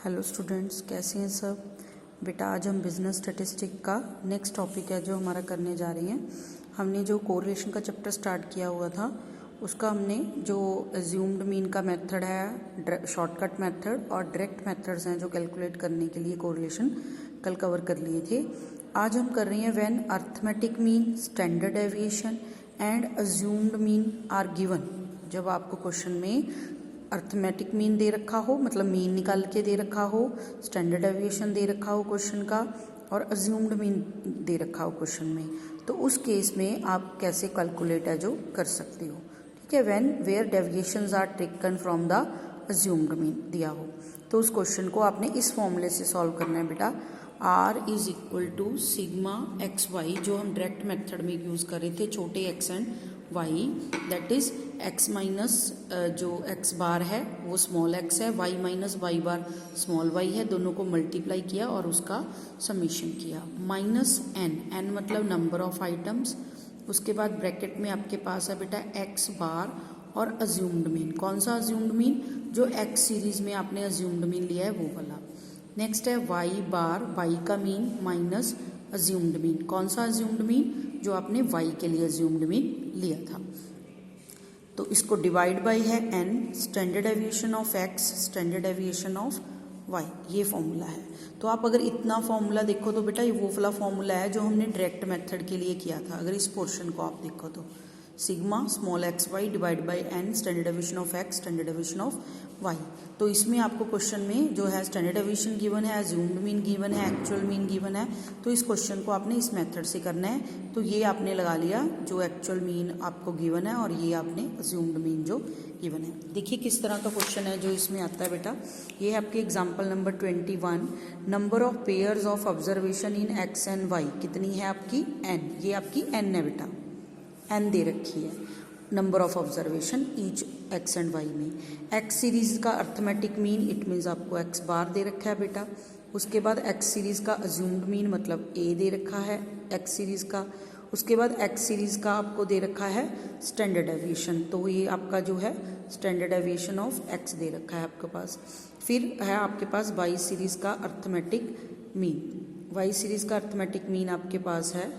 Hello students, कैसे हैं सब। बेटा आज हम बिजनेस स्टैटिस्टिक का नेक्स्ट टॉपिक है जो हमारा करने जा रही हैं। हमने जो कोरिलेशन का चैप्टर स्टार्ट किया हुआ था उसका हमने जो अज्यूम्ड मीन का मेथड है, शॉर्टकट मेथड और डायरेक्ट मेथड्स हैं जो कैलकुलेट करने के लिए कोरिलेशन कल कवर कर लिए थे। आज हम कर रही हैं when arithmetic mean, standard deviation and assumed mean are given. जब आपको क्वेश्चन में अर्थमेटिक मीन दे रखा हो, मतलब मीन निकाल के दे रखा हो, स्टैंडर्ड डेविएशन दे रखा हो क्वेश्चन का, और अज्यूम्ड मीन दे रखा हो क्वेश्चन में, तो उस केस में आप कैसे कैलकुलेट है जो कर सकते हो। ठीक है, when where deviations are taken from the assumed mean दिया हो, तो उस क्वेश्चन को आपने इस फॉर्मूले से सॉल्व करना है बेटा। R is equal to sigma x y, जो हम डायरेक्ट मेथड में यूज़ कर रहे थे, छोटे x and y, that is x minus जो एक्स बार है वो स्मॉल एक्स है, y minus y bar small y है, दोनों को मल्टीप्लाई किया और उसका समीशन किया, माइनस एन, एन मतलब नंबर ऑफ आइटम्स, उसके बाद ब्रैकेट में आपके पास है बेटा एक्स बार और अज्यूम्ड मीन। कौन सा अज्यूम्ड मीन? जो एक्स सीरीज में आपने अज्यूम्ड मीन लिया है वो वाला। नेक्स्ट है वाई बार, वाई का मीन माइनस अज्यूम्ड मीन। कौन सा अज्यूम्ड मीन? जो आपने वाई के लिए अज्यूम्ड मीन लिया था। तो इसको डिवाइड बाई है n, standard deviation of x, standard deviation of y, ये फॉर्मूला है। तो आप अगर इतना फॉर्मूला देखो तो बेटा ये वो वाला फॉर्मूला है जो हमने डायरेक्ट मेथड के लिए किया था। अगर इस पोर्शन को आप देखो तो sigma small x y divide by n, standard deviation of x, standard deviation of y. तो इसमें आपको क्वेश्चन में जो है स्टैंडर्ड डेविएशन गिवन है, अज्यूम्ड मीन गिवन है, एक्चुअल मीन गिवन है, तो इस क्वेश्चन को आपने इस मेथड से करना है। तो ये आपने लगा लिया जो एक्चुअल मीन आपको गिवन है और ये आपने अज्यूम्ड मीन जो गिवन है। देखिए किस तरह का क्वेश्चन है जो इसमें आता है बेटा। ये है आपके example number 21, number of pairs of observation in x and y. कितनी है आपकी? एन। ये आपकी एन है बेटा, एन दे रखी है, number of observation each x and y में। एक्स सीरीज का अर्थमेटिक मीन, इट मीन्स आपको एक्स बार दे रखा है बेटा। उसके बाद एक्स सीरीज का अज्यूम्ड मीन मतलब ए दे रखा है एक्स सीरीज का। उसके बाद एक्स सीरीज का आपको दे रखा है स्टैंडर्ड डेविएशन, तो ये आपका जो है स्टैंडर्ड डेविएशन ऑफ एक्स दे रखा है आपके पास। फिर है आपके पास वाई सीरीज का अर्थमेटिक मीन। वाई सीरीज का अर्थमेटिक मीन आपके पास है,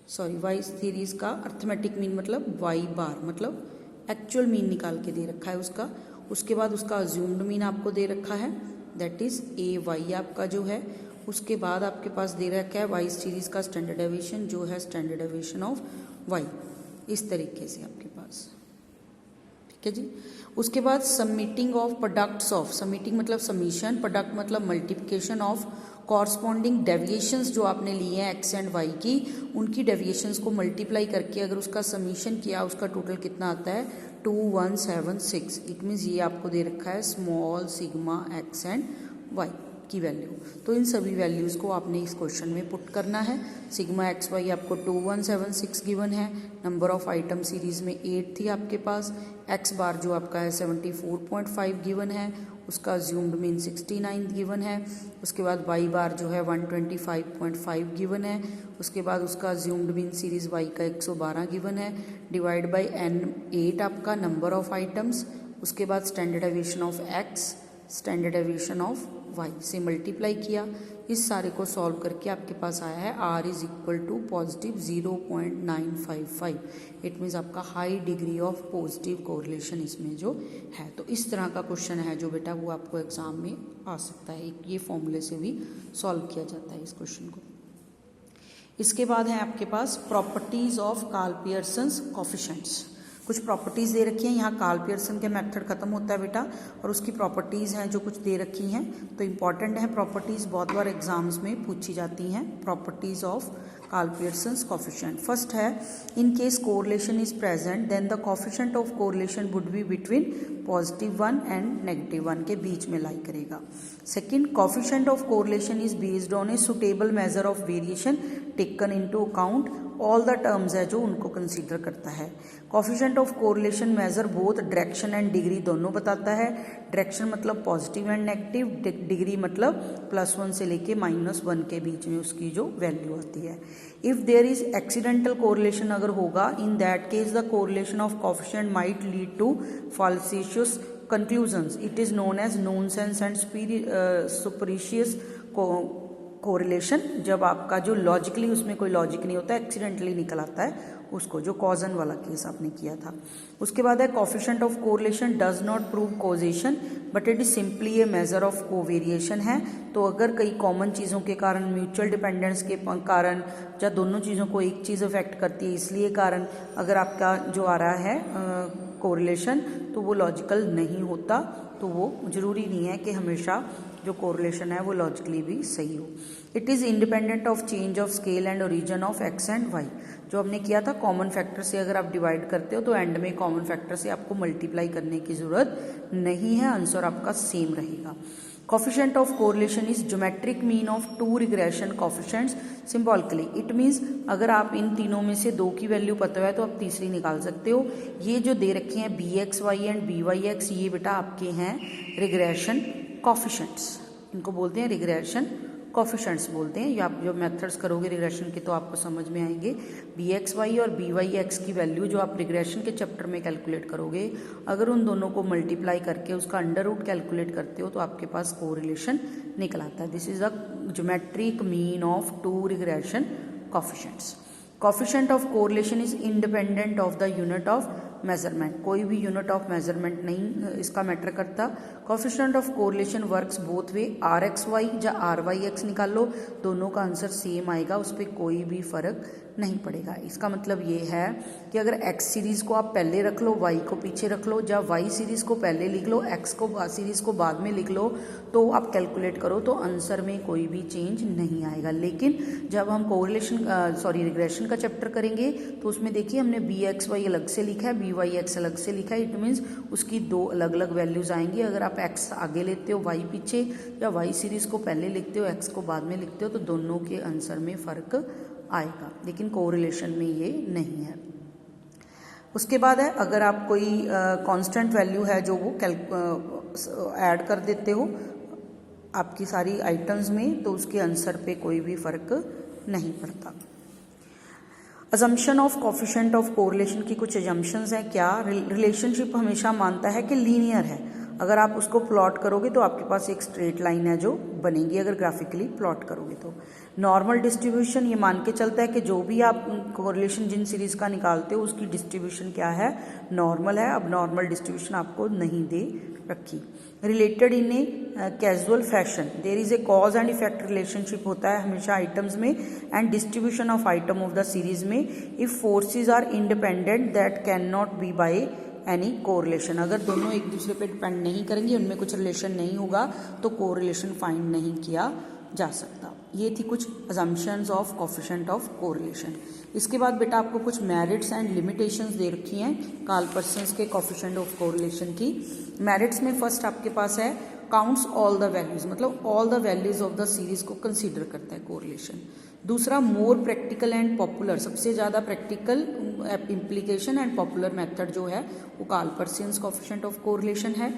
सॉरी वाई सीरीज का अर्थमेटिक मीन मतलब वाई बार, मतलब एक्चुअल मीन निकाल के दे रखा है उसका। उसके बाद उसका अज्यूम्ड मीन आपको दे रखा है, दैट इज ए वाई आपका जो है। उसके बाद आपके पास दे रखा है वाई सीरीज का स्टैंडर्ड डेविएशन जो है स्टैंडर्ड डेविएशन ऑफ वाई, इस तरीके से आपके पास। ठीक है जी। उसके बाद submitting of products of, submitting मतलब सबमिशन, प्रोडक्ट मतलब मल्टीप्लिकेशन ऑफ कॉरस्पॉन्डिंग डेविएशंस जो आपने लिए हैं एक्स एंड वाई की, उनकी डेविएशंस को मल्टीप्लाई करके अगर उसका सबमिशन किया उसका टोटल कितना आता है 2176। इट मीन्स ये आपको दे रखा है small sigma x and y की वैल्यू। तो इन सभी वैल्यूज़ को आपने इस क्वेश्चन में पुट करना है। सिग्मा एक्स वाई आपको 2176 गिवन है, नंबर ऑफ आइटम सीरीज में 8 थी आपके पास, एक्स बार जो आपका है 74.5 गिवन है, उसका अज्यूम्ड मीन 69 गिवन है। उसके बाद वाई बार जो है 125.5 गिवन है। उसके बाद उसका अज्यूम्ड मीन सीरीज वाई का 112 गिवन है, डिवाइड बाई एन 8 आपका नंबर ऑफ आइटम्स। उसके बाद standard deviation of x, standard deviation of y से मल्टीप्लाई किया। इस सारे को सॉल्व करके आपके पास आया है R is equal to positive 0.955। It means आपका high degree of positive correlation इसमें जो है। तो इस तरह का क्वेश्चन है जो बेटा वो आपको एग्जाम में आ सकता है, ये फॉर्मूले से भी सॉल्व किया जाता है इस क्वेश्चन को। इसके बाद है आपके पास properties of Karl Pearson's coefficients. कुछ प्रॉपर्टीज़ दे रखी हैं, यहाँ कार्ल पियर्सन के मेथड खत्म होता है बेटा और उसकी प्रॉपर्टीज़ हैं जो कुछ दे रखी हैं। तो इम्पॉर्टेंट है प्रॉपर्टीज़, बहुत बार एग्जाम्स में पूछी जाती हैं। Properties of Karl Pearson's coefficient. First है in case correlation is present then the coefficient of correlation would be between +1 and -1 के बीच में लाई करेगा। Second, coefficient of correlation is based on a suitable measure of variation taken into account all the terms है जो उनको consider करता है। Coefficient of correlation measure both direction and degree दोनों बताता है। डायरेक्शन मतलब पॉजिटिव एंड नेगेटिव, डिग्री मतलब +1 से लेके -1 के बीच में उसकी जो वैल्यू आती है। If there is accidental correlation अगर होगा, in that case the correlation of coefficient might lead to fallacious conclusions, it is known as nonsense and spurious correlation. जब आपका जो लॉजिकली उसमें कोई लॉजिक नहीं होता, एक्सीडेंटली निकल आता है उसको, जो कॉजन वाला केस आपने किया था। उसके बाद है coefficient of correlation does not prove causation but it is simply a measure of covariation है। तो अगर कई कॉमन चीज़ों के कारण, म्यूचुअल डिपेंडेंस के कारण, या दोनों चीज़ों को एक चीज़ अफेक्ट करती है इसलिए कारण अगर आपका जो आ रहा है कोरिलेशन, तो वो लॉजिकल नहीं होता। तो वो जरूरी नहीं है कि हमेशा जो कोरिलेशन है वो लॉजिकली भी सही हो। It is independent of change of scale and origin of x and y. जो हमने किया था कॉमन फैक्टर से अगर आप डिवाइड करते हो तो एंड में कॉमन फैक्टर से आपको मल्टीप्लाई करने की जरूरत नहीं है, आंसर आपका सेम रहेगा। Coefficient of correlation is geometric mean of two regression coefficients symbolically. It means अगर आप इन तीनों में से दो की वैल्यू पता है तो आप तीसरी निकाल सकते हो। ये जो दे रखे हैं BXY एंड BYX, ये बेटा आपके हैं रिग्रेशन कोफिशिएंट्स, इनको बोलते हैं रिग्रेशन कोफिशिएंट्स बोलते हैं। या आप जो मेथड्स करोगे रिग्रेशन के तो आपको समझ में आएंगे। BXY और BYX की वैल्यू जो आप रिग्रेशन के चैप्टर में कैलकुलेट करोगे, अगर उन दोनों को मल्टीप्लाई करके उसका अंडर रूट कैलकुलेट करते हो तो आपके पास कोरिलेशन निकल आता है। This is a geometric mean of two regression coefficients. Coefficient of correlation is independent of the unit of measurement. कोई भी यूनिट ऑफ मेजरमेंट नहीं इसका मैटर करता। Coefficient of correlation works both way, RXY या RYX निकाल लो, दोनों का answer same आएगा, उस पर कोई भी फर्क नहीं पड़ेगा। इसका मतलब ये है कि अगर X सीरीज़ को आप पहले रख लो, Y को पीछे रख लो, या Y सीरीज़ को पहले लिख लो, X को सीरीज़ को बाद में लिख लो, तो आप कैलकुलेट करो तो आंसर में कोई भी चेंज नहीं आएगा। लेकिन जब हम रिग्रेशन का चैप्टर करेंगे तो उसमें देखिए हमने BXY अलग से लिखा है, BYX अलग से लिखा है। इट मीन्स उसकी दो अलग अलग वैल्यूज़ आएंगी। अगर आप X आगे लेते हो, Y पीछे, या Y सीरीज़ को पहले लिखते हो, X को बाद में लिखते हो, तो दोनों के आंसर में फ़र्क आएगा, लेकिन कोरिलेशन में ये नहीं है। उसके बाद है अगर आप कोई कांस्टेंट वैल्यू है जो वो ऐड कर देते हो आपकी सारी आइटम्स में, तो उसके आंसर पे कोई भी फर्क नहीं पड़ता। Assumption of coefficient of correlation की कुछ अजम्पशंस हैं। क्या? रिलेशनशिप हमेशा मानता है कि लीनियर है। अगर आप उसको प्लॉट करोगे तो आपके पास एक स्ट्रेट लाइन है जो बनेगी, अगर ग्राफिकली प्लॉट करोगे तो। नॉर्मल डिस्ट्रीब्यूशन ये मान के चलता है कि जो भी आप कोरिलेशन जिन सीरीज का निकालते हो उसकी डिस्ट्रीब्यूशन क्या है, नॉर्मल है। अब नॉर्मल डिस्ट्रीब्यूशन आपको नहीं दे रखी। Related in a casual fashion, there is a cause and effect relationship होता है हमेशा आइटम्स में and distribution of item of the series में। If forces are independent that can not be by any correlation. अगर दोनों एक दूसरे पे डिपेंड नहीं करेंगे, उनमें कुछ रिलेशन नहीं होगा, तो कोरिलेशन फाइंड नहीं किया जा सकता। ये थी कुछ assumptions of coefficient of correlation. इसके बाद बेटा आपको कुछ मेरिट्स एंड लिमिटेशंस दे रखी हैं कार्ल पर्सन्स के कोफिशिएंट ऑफ कोरिलेशन की। मेरिट्स में फर्स्ट आपके पास है काउंट्स ऑल द वैल्यूज, मतलब all the values of the series को कंसीडर करता है कोरिलेशन। दूसरा मोर प्रैक्टिकल एंड पॉपुलर, सबसे ज़्यादा practical implication and popular method जो है वो Karl Pearson's coefficient of correlation है।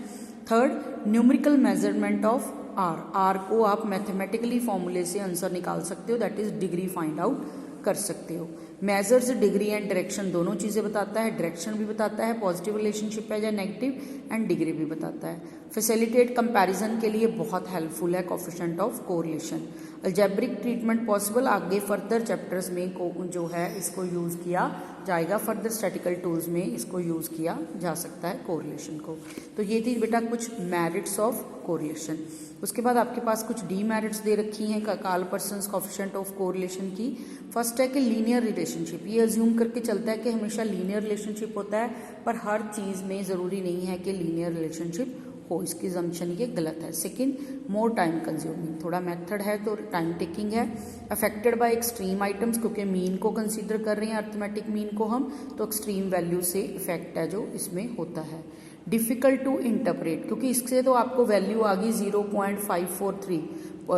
Third numerical measurement of R को आप मैथमेटिकली फॉर्मूले से आंसर निकाल सकते हो, that is degree find out कर सकते हो। मेजर्स डिग्री एंड डायरेक्शन, दोनों चीज़ें बताता है, डायरेक्शन भी बताता है, पॉजिटिव रिलेशनशिप है या नेगेटिव, एंड डिग्री भी बताता है। फैसिलिटेट कंपैरिजन के लिए बहुत हेल्पफुल है coefficient of correlation. Algebraic treatment possible, आगे फर्दर चैप्टर्स में जो है इसको यूज़ किया जाएगा, फर्दर स्टैटिकल टूल्स में इसको यूज़ किया जा सकता है कोरिलेशन को। तो ये थी बेटा कुछ मेरिट्स ऑफ कोरिलेशन। उसके बाद आपके पास कुछ डीमेरिट्स दे रखी हैं Karl Pearson's coefficient of correlation की। फर्स्ट है कि लीनियर रिलेशनशिप, ये अज्यूम करके चलता है कि हमेशा लीनियर रिलेशनशिप होता है, पर हर चीज़ में ज़रूरी नहीं है कि लीनियर रिलेशनशिप हो, इसकी जम्पशन ये गलत है। सेकंड, मोर टाइम कंज्यूमिंग, थोड़ा मेथड है तो टाइम टेकिंग है। अफेक्टेड बाय एक्सट्रीम आइटम्स, क्योंकि मीन को कंसीडर कर रहे हैं, अर्थमेटिक मीन को हम, तो एक्सट्रीम वैल्यू से इफेक्ट है जो इसमें होता है। डिफ़िकल्ट टू इंटरप्रेट, क्योंकि इससे तो आपको वैल्यू आ गई 0.543,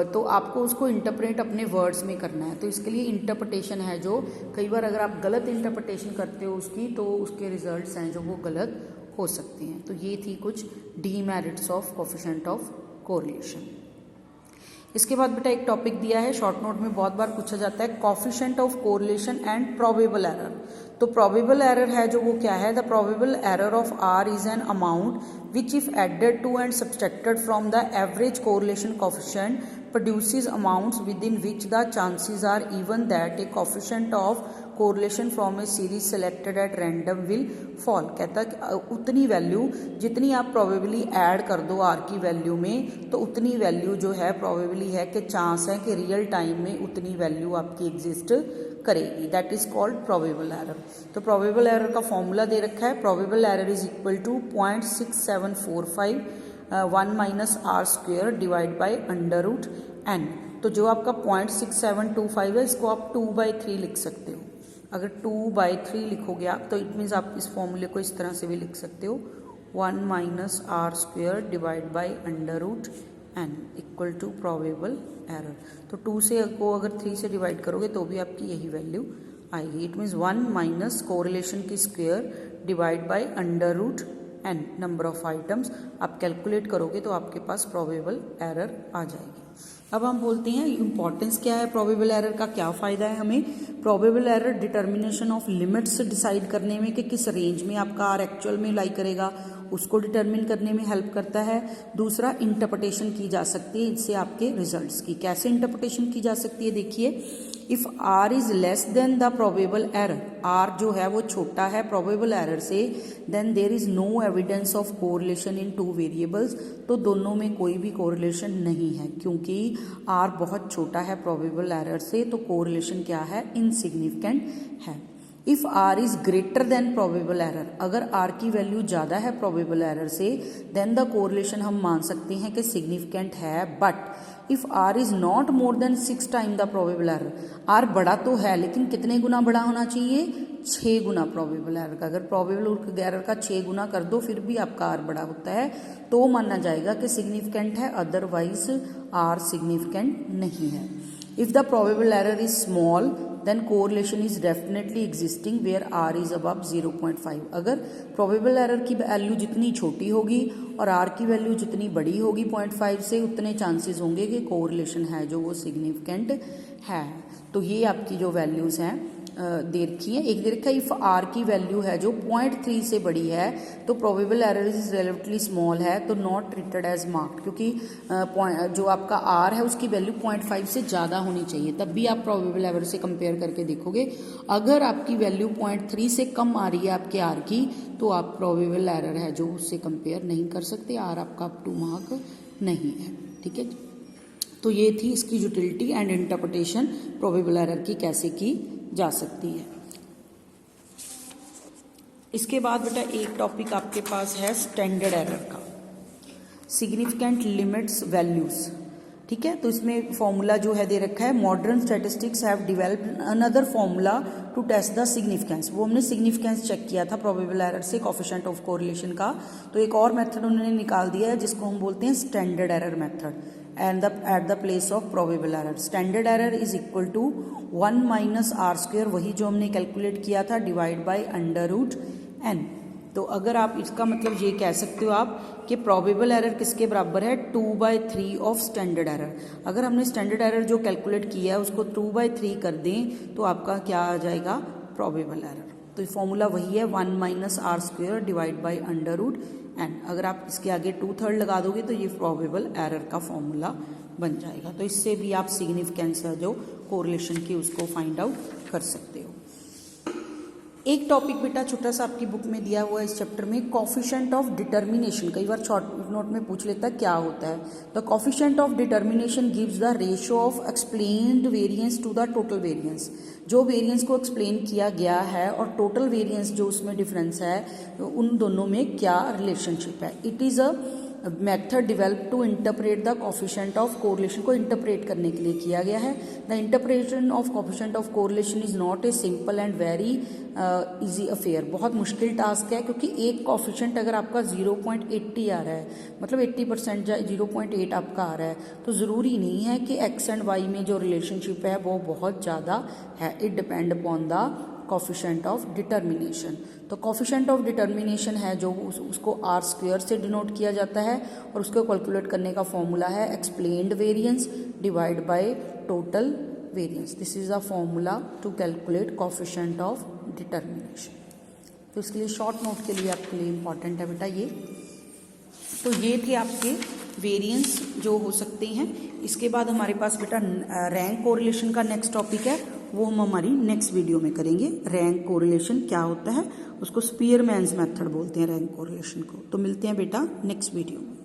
तो आपको उसको इंटरप्रेट अपने वर्ड्स में करना है, तो इसके लिए इंटरप्रिटेशन है जो कई बार अगर आप गलत इंटरप्रिटेशन करते हो उसकी, तो उसके रिजल्ट्स हैं जो वो गलत हो सकते हैं। तो ये थी कुछ demerits of coefficient of correlation. इसके बाद बेटा एक टॉपिक दिया है शॉर्ट नोट में बहुत बार पूछा जाता है, coefficient of correlation and probable error. तो प्रोबेबल एरर है जो वो क्या है, the probable error of r is an amount which if added to and subtracted from the average correlation coefficient produces amounts within which the chances are even that a coefficient of correlation from a series selected at random will fall। कहता है उतनी value जितनी आप probably add कर दो are की value में, तो उतनी वैल्यू जो है प्रोबेबली है कि चांस है कि रियल टाइम में उतनी वैल्यू आपकी एग्जिस्ट करेगी, that is called probable error. तो प्रोबेबल एरर का फॉर्मूला दे रखा है, probable error is equal to 0.6745 1 minus r square divide by under root n. तो जो आपका 0.6725 है इसको आप 2/3 लिख सकते हो। अगर 2/3 लिखोगे आप तो इट मीन्स आप इस फॉर्मूले को इस तरह से भी लिख सकते हो, 1 minus r square divide by under root n equal to probable error. तो 2 से को अगर 3 से डिवाइड करोगे तो भी आपकी यही वैल्यू आएगी। इट मीन्स 1 माइनस कोरिलेशन की square divide by under root n number of items. आप कैलकुलेट करोगे तो आपके पास प्रोबेबल एरर आ जाएगी। अब हम बोलते हैं इंपॉर्टेंस क्या है प्रोबेबल एरर का, क्या फ़ायदा है हमें। Probable error determination of limits decide करने में कि किस रेंज में आपका आर एक्चुअल में लाई करेगा उसको डिटर्मिन करने में हेल्प करता है। दूसरा, इंटरप्रिटेशन की जा सकती है इससे आपके रिजल्ट्स की। कैसे इंटरप्रिटेशन की जा सकती है, देखिए, if r is less than the probable error, r जो है वो छोटा है प्रोबेबल एरर से, then there is no evidence of correlation in two variables. तो दोनों में कोई भी कोरिलेशन नहीं है क्योंकि आर बहुत छोटा है प्रोबेबल एरर से, तो कोरिलेशन क्या है, इनसिग्निफिकेंट है। If r is greater than probable error, अगर आर की वैल्यू ज़्यादा है प्रोबेबल एरर से, देन द कोरिलेशन हम मान सकते हैं कि सिग्निफिकेंट है। But if r is not more than 6 time the probable error, r बड़ा तो है लेकिन कितने गुना बड़ा होना चाहिए, 6 गुना प्रोबेबल एरर का। अगर प्रोबेबल एरर का 6 गुना कर दो फिर भी आपका आर बड़ा होता है तो माना जाएगा कि सिग्निफिकेंट है, अदरवाइज आर सिग्निफिकेंट नहीं है। If the probable error is small then correlation is definitely existing where r is above 0.5। अगर प्रोबेबल एरर की वैल्यू जितनी छोटी होगी और आर की वैल्यू जितनी बड़ी होगी 0.5 से, उतने चांसेस होंगे कि कोरिलेशन है जो वो सिग्निफिकेंट है। तो ये आपकी जो वैल्यूज़ हैं दे रखी है। एक दे रखा है इफ़ आर की वैल्यू है जो 0.3 से बड़ी है तो probable error is relatively small है, तो नॉट ट्रीटेड एज मार्क्ड, क्योंकि जो आपका आर है उसकी वैल्यू 0.5 से ज़्यादा होनी चाहिए, तब भी आप प्रोबेबल एरर से कंपेयर करके देखोगे। अगर आपकी वैल्यू 0.3 से कम आ रही है आपके आर की, तो आप प्रोबेबल एरर है जो उससे कंपेयर नहीं कर सकते, आर आपका अप टू मार्क नहीं है। ठीक है, तो ये थी इसकी utility and interpretation probable error की कैसे की जा सकती है। इसके बाद बेटा एक टॉपिक आपके पास है स्टैंडर्ड एरर का, सिग्निफिकेंट लिमिट्स वैल्यूज। ठीक है, तो इसमें फॉर्मूला जो है दे रखा है, modern statistics have developed another formula to test the significance. वो हमने सिग्निफिकेंस चेक किया था प्रोबेबल एरर से कोएफिशिएंट ऑफ कोरिलेशन का, तो एक और मेथड उन्होंने निकाल दिया है जिसको हम बोलते हैं standard error method and at the place of probable error. Standard error is equal to 1 minus r square, वही जो हमने कैलकुलेट किया था, divide by under root n. तो अगर आप इसका मतलब ये कह सकते हो आप कि प्रोबेबल एरर किसके बराबर है, 2/3 ऑफ स्टैंडर्ड एरर। अगर हमने स्टैंडर्ड एरर जो कैलकुलेट किया है उसको 2/3 कर दें तो आपका क्या आ जाएगा, प्रोबेबल एरर। तो फॉर्मूला वही है 1 minus r square divide by under root n. अगर आप इसके आगे 2/3 लगा दोगे तो ये प्रोबेबल एरर का फॉर्मूला बन जाएगा। तो इससे भी आप सिग्निफिकेंस जो कोरिलेशन की उसको फाइंड आउट कर सकते हो। एक टॉपिक बेटा छोटा सा आपकी बुक में दिया हुआ है इस चैप्टर में, कोएफिशिएंट ऑफ डिटर्मिनेशन। कई बार शॉर्ट नोट में पूछ लेता है क्या होता है। The coefficient of determination gives the ratio of explained variance to the total variance. जो वेरिएंस को एक्सप्लेन किया गया है और टोटल वेरिएंस जो उसमें डिफरेंस है, उन दोनों में क्या रिलेशनशिप है। It is a method develop to interpret the coefficient of correlation, को इंटरप्रेट करने के लिए किया गया है। The interpretation of coefficient of correlation is not a simple and very easy affair. बहुत मुश्किल टास्क है क्योंकि एक कोएफिशिएंट अगर आपका 0.80 आ रहा है, मतलब 80% 0.8 आपका आ रहा है, तो ज़रूरी नहीं है कि एक्स एंड वाई में जो रिलेशनशिप है वो बहुत ज़्यादा है। It depend upon the coefficient of determination. तो कोएफिशिएंट ऑफ डिटर्मिनेशन है जो उसको आर स्क्वेयर से डिनोट किया जाता है और उसको कैलकुलेट करने का फॉर्मूला है explained variance divide by total variance. This is a formula to calculate coefficient of determination. तो इसके लिए शॉर्ट नोट के लिए आपके लिए इम्पॉर्टेंट है बेटा ये। तो ये थे आपके वेरिएंस जो हो सकते हैं। इसके बाद हमारे पास बेटा रैंक कोरिलेशन का नेक्स्ट टॉपिक है, वो हम हमारी नेक्स्ट वीडियो में करेंगे। रैंक कोरिलेशन क्या होता है, उसको स्पीयरमैन्स मेथड बोलते हैं रैंक कोरिलेशन को। तो मिलते हैं बेटा नेक्स्ट वीडियो में।